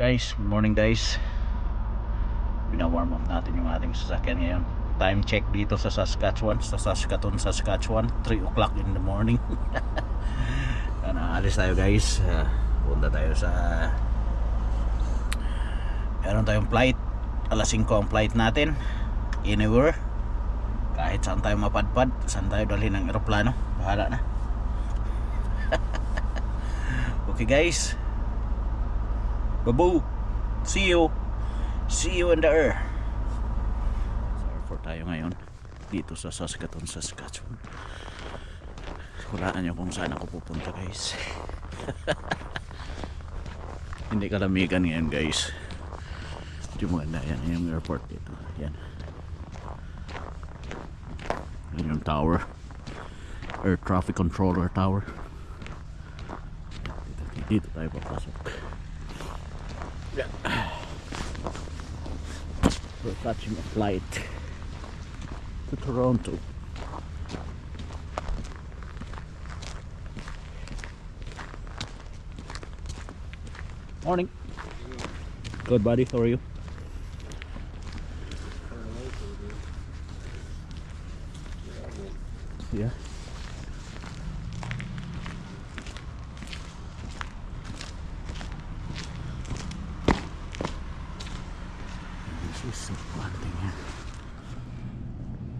Guys, good morning guys. Pina-warm up natin yung ating sasakyan ngayon. Time check dito sa Saskatchewan, 3 o'clock in the morning. Naalis tayo guys. Punta tayo sa meron tayong flight. Alas 5 ang flight natin. Anywhere. Kahit saan tayo mapadpad, saan tayo dalhin ng eroplano, bahala na. Okay guys, Babu, see you in the air. Sa airport tayo ngayon dito sa Saskatchewan. Hulaan nyo kung saan ako pupunta guys. Hindi kalamigan ngayon guys. Hindi maganda yan yung airport dito. Yan yung tower, air traffic controller tower. Dito tayo papasok. Yeah. We're catching a flight to Toronto. Morning. Good buddy, how are you? Yeah.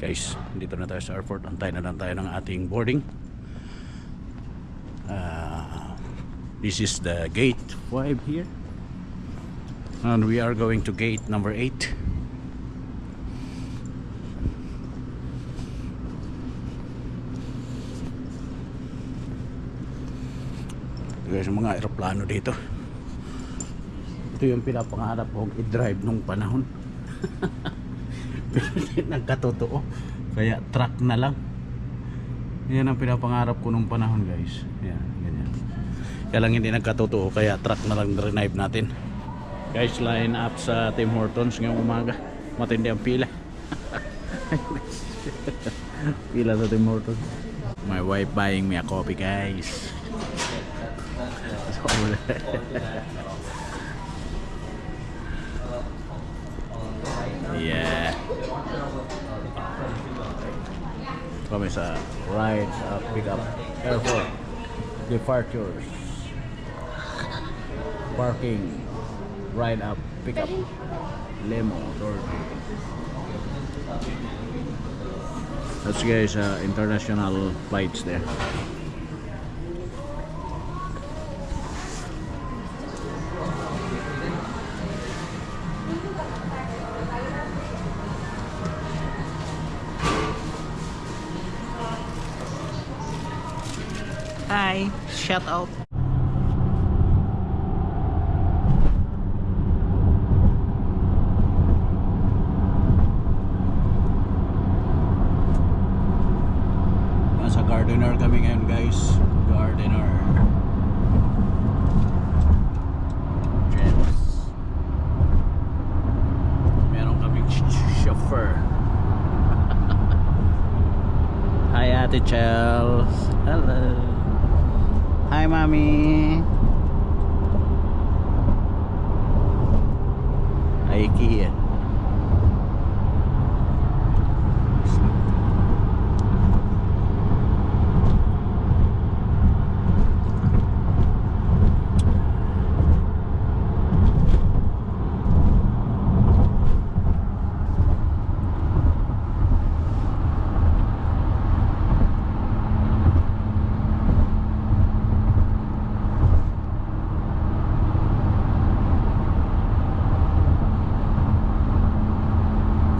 Guys, dito na tayo sa airport. Antay na lang tayo ng ating boarding. This is the gate 5 here, and we are going to gate number 8. Guys, mga aeroplano dito. Ito yung pinapangarap kong i-drive nung panahon. Pero hindi nagkatotoo, kaya truck na lang. Yan ang pinapangarap ko nung panahon guys. Yan, ganyan. Kaya lang hindi nagkatotoo, kaya truck na lang drive natin. Guys, line up sa Tim Hortons ngayong umaga. Matindi ang pila. Pila sa Tim Hortons. My wife buying me a coffee guys. Yeah. Kami sa ride pick up airport departures, parking, ride up pick up limo door. That's guys international flights there. Hi, shout out. Nasa Gardener kami ngayon guys. Gardener. Gems. Meron kaming chauffeur. Hi Ate Chels. Hello. Hi Mommy. Hi Kia.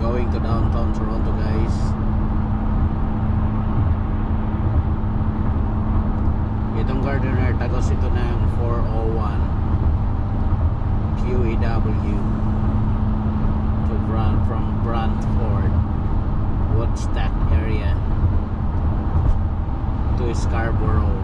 Going to downtown Toronto guys. Itong Gardener tagos ito ng 401 QEW to from Brantford Woodstock area to Scarborough.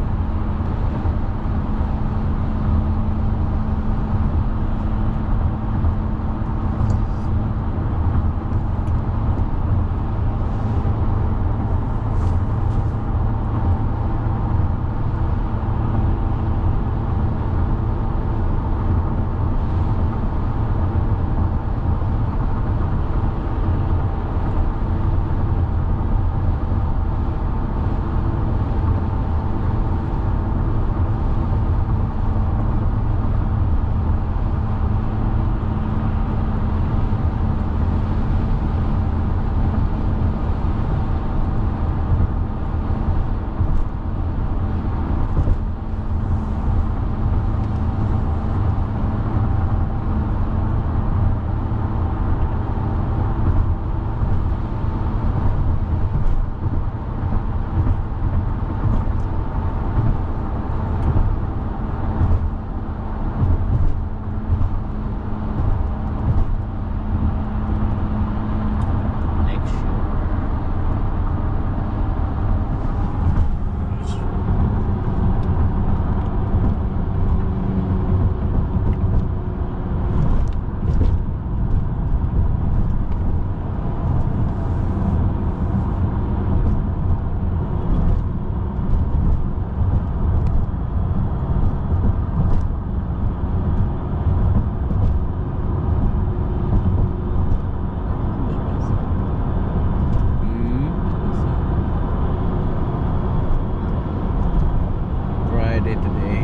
Today.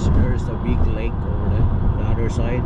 There's a big lake over there, the other side.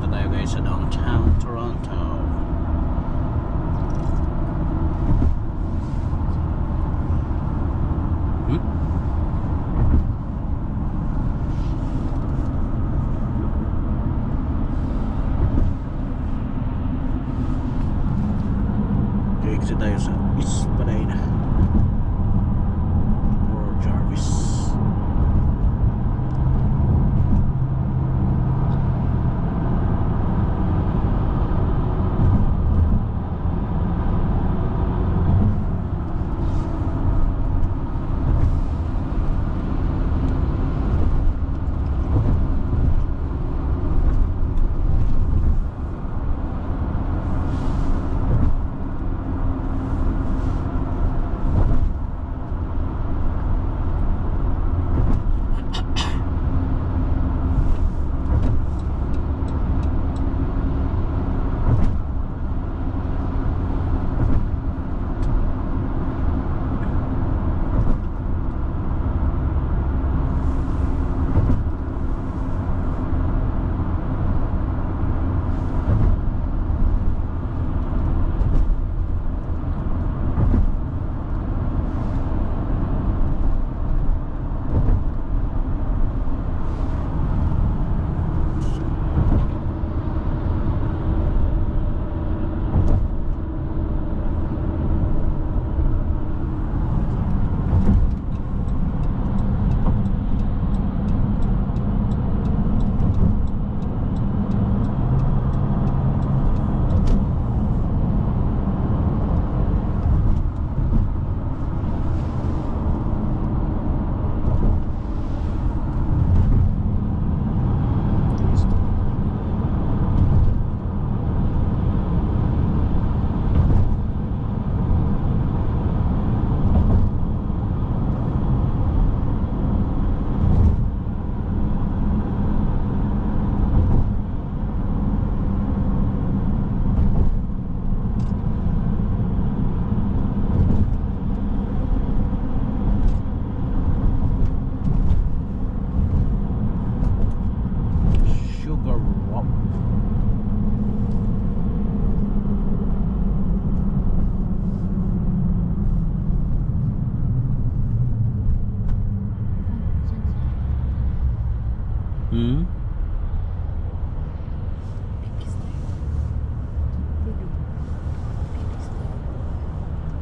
Dito tayo guys sa downtown Toronto. Exit tayo sa East Spadina or Jarvis.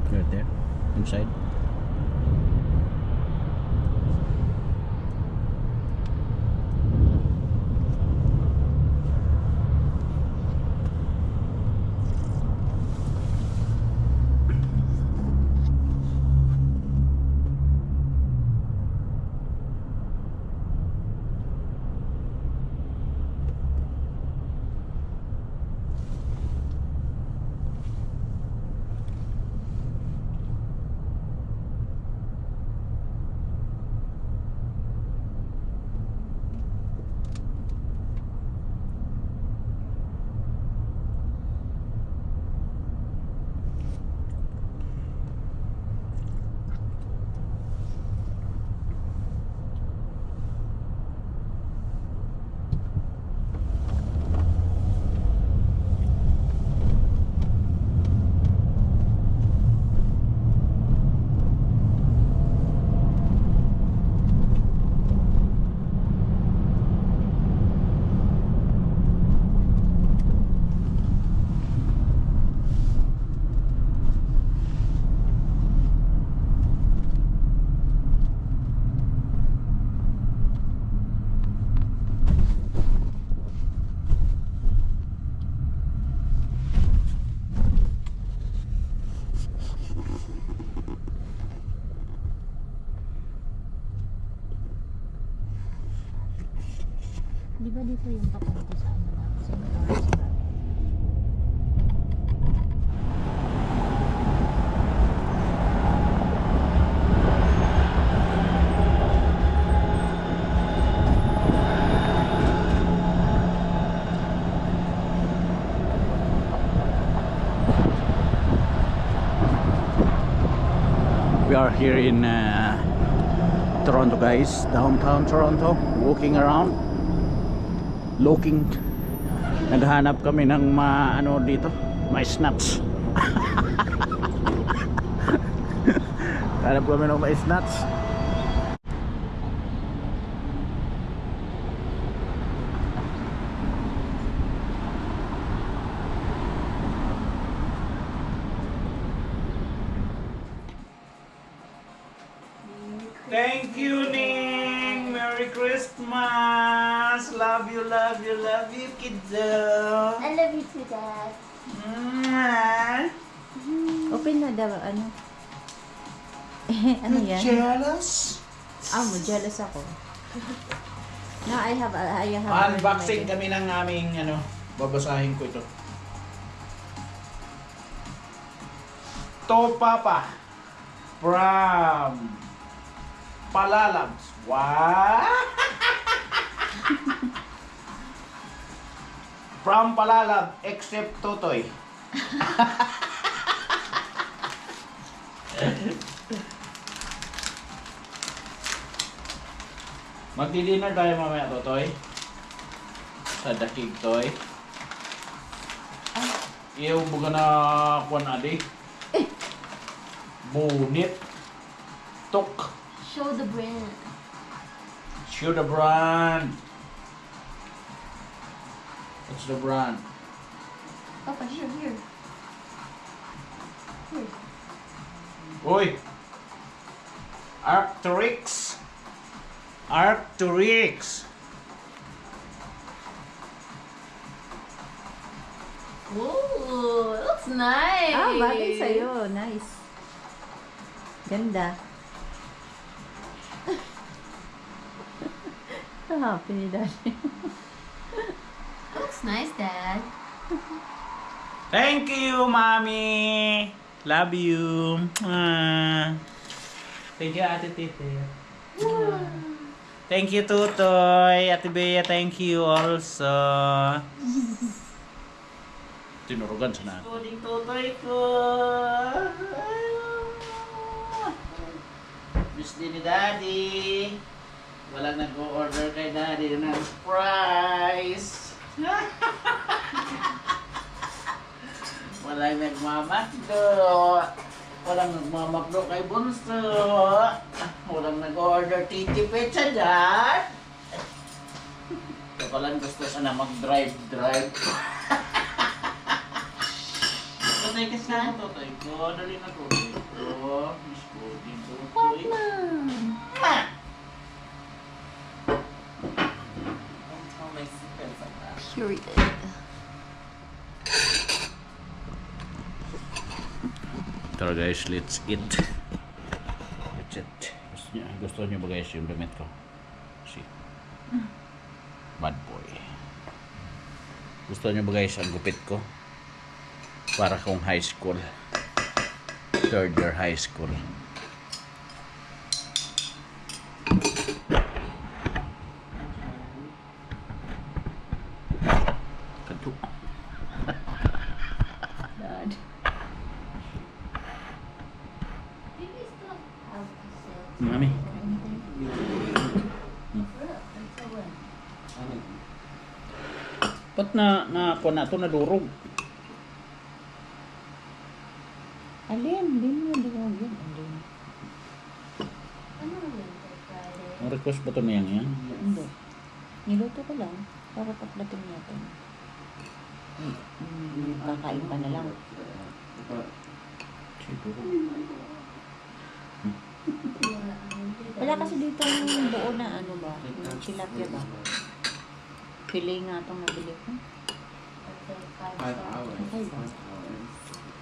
Right there, inside. Di ba dito yung papunta sa ano na? St. Lawrence Valley? We are here in Toronto guys, downtown Toronto, walking around, looking Naghanap kami ng ano dito, may snacks. Hanap kami ng may snacks. Thank you, Ning. Merry Christmas. Love you, love you, love you, kiddo. I love you too, Dad. Mwah. Open na daw, ano? Ano yan? Jealous? Jealous ako. No, I have Unboxing kami ng aming ano, babasahin ko ito. To Papa from Palalabs. Wow! From Palalab except Totoy. Magdi-dinner tayo mamaya, Totoy. Sa Dakig Toy. Iyo buka na kuan adi. Bunit. Tok. Show the brand. Show the brand. What's the brand? Papa, here. Here. Uy! Arcturix. Arcturix. Ooh, looks nice. Bagay sa'yo. Nice. Ganda. Happy ni Daddy. Looks nice, Dad. Thank you, Mommy. Love you. Thank you, Ate Tite. Thank you, Tutoy. Ate Bea, thank you also. Tinurugan sana. Tuding Tutoy ko. Miss din ni Daddy. Walang nag-order kay Daddy ng surprise. Walang nagmamakdo. Walang nagmamakdo kay Bunso. Walang nag-order Titi Pizza dyan. Walang gusto sana mag-drive. Totoy kasi ako, Totoy ko. Dali na Totoy ko. Miss ko din Totoy. Period. Tara guys, let's eat. Let's eat. Gusto niyo ba guys yung damit ko? See. Bad boy. Gusto niyo ba guys ang gupit ko? Para kong high school. Third year high school. Kadto. Dad. Mami. Ba't na ako na ito nadurog? Alin? Hindi mo yan. Alin? Ang request ba ito na yan? Hindi. Niluto ko lang. Para paklatin natin. Kakain pa na lang. Siguro. Wala kasi dito yung buo na ano ba? Yung tilapia ba? Pili nga itong nabili ko. 5 hours. Okay ba?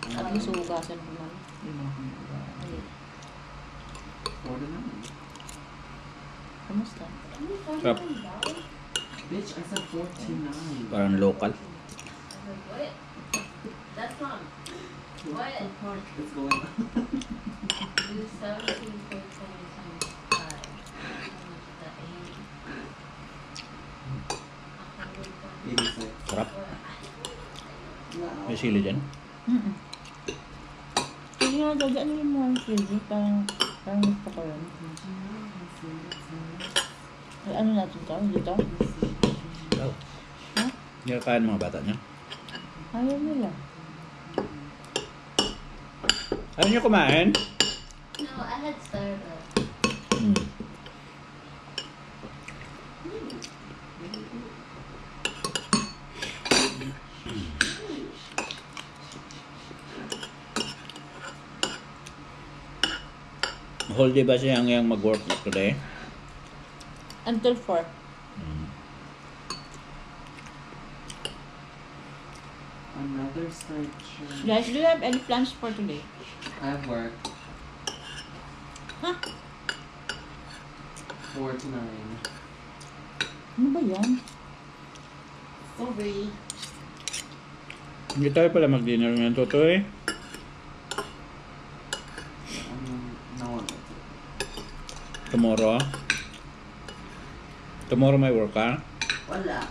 At least hugasan mo man. Alin? Order naman. Kamusta? Sarap. Bitch, I said 49. Parang local. That's not What the fuck is going on? do 17 for 20 times 5. How much is that? 86. Sarap. May sili dyan. Sige nga, dadaanin mo ang fridge. Parang gusto ko yun. Ay, ano natin to? Dito? Oh. Ha? Hindi kakain mga bata niya. Ayaw nila. Ayaw niyo kumain? No, I had Starbucks. Hmm. Whole day ba siya ang mag-work today? Until 4. Another side shirt. Guys, do you have any plans for today? I have work. Huh? 4 to 9. Ano ba yan? Sorry. Hindi tayo pala mag-dinner ngayon, Totoy. No. Tomorrow? Tomorrow may work ka? Wala.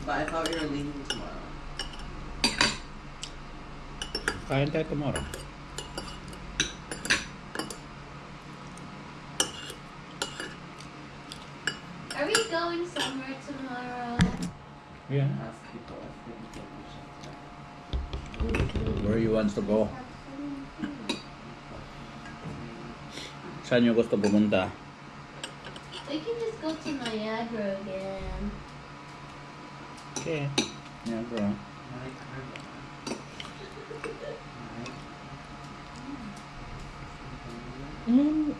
But I thought we were leaving tomorrow. Kain tayo tomorrow. Are we going somewhere tomorrow? Yeah. Ask people if they can take me shots. Where you wants to go? Saan nyo gusto pumunta? We can just go to Niagara again. Okay. Yeah, bro. Right.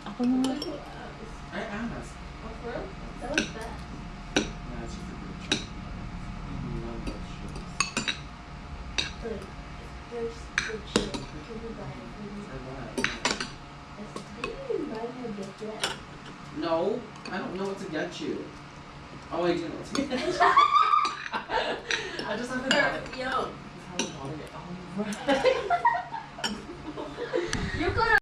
Ako na nga. I asked. Oh, for real? That was fast. Yeah, she's a good shot. I love those shoes. Look, there's good shit. Can you buy it? For what? Didn't even buy me a gift yet. No, I don't know what to get you. Oh, I do know what to get you. I just haven't bought it. Yo. I haven't bought it. Oh, right.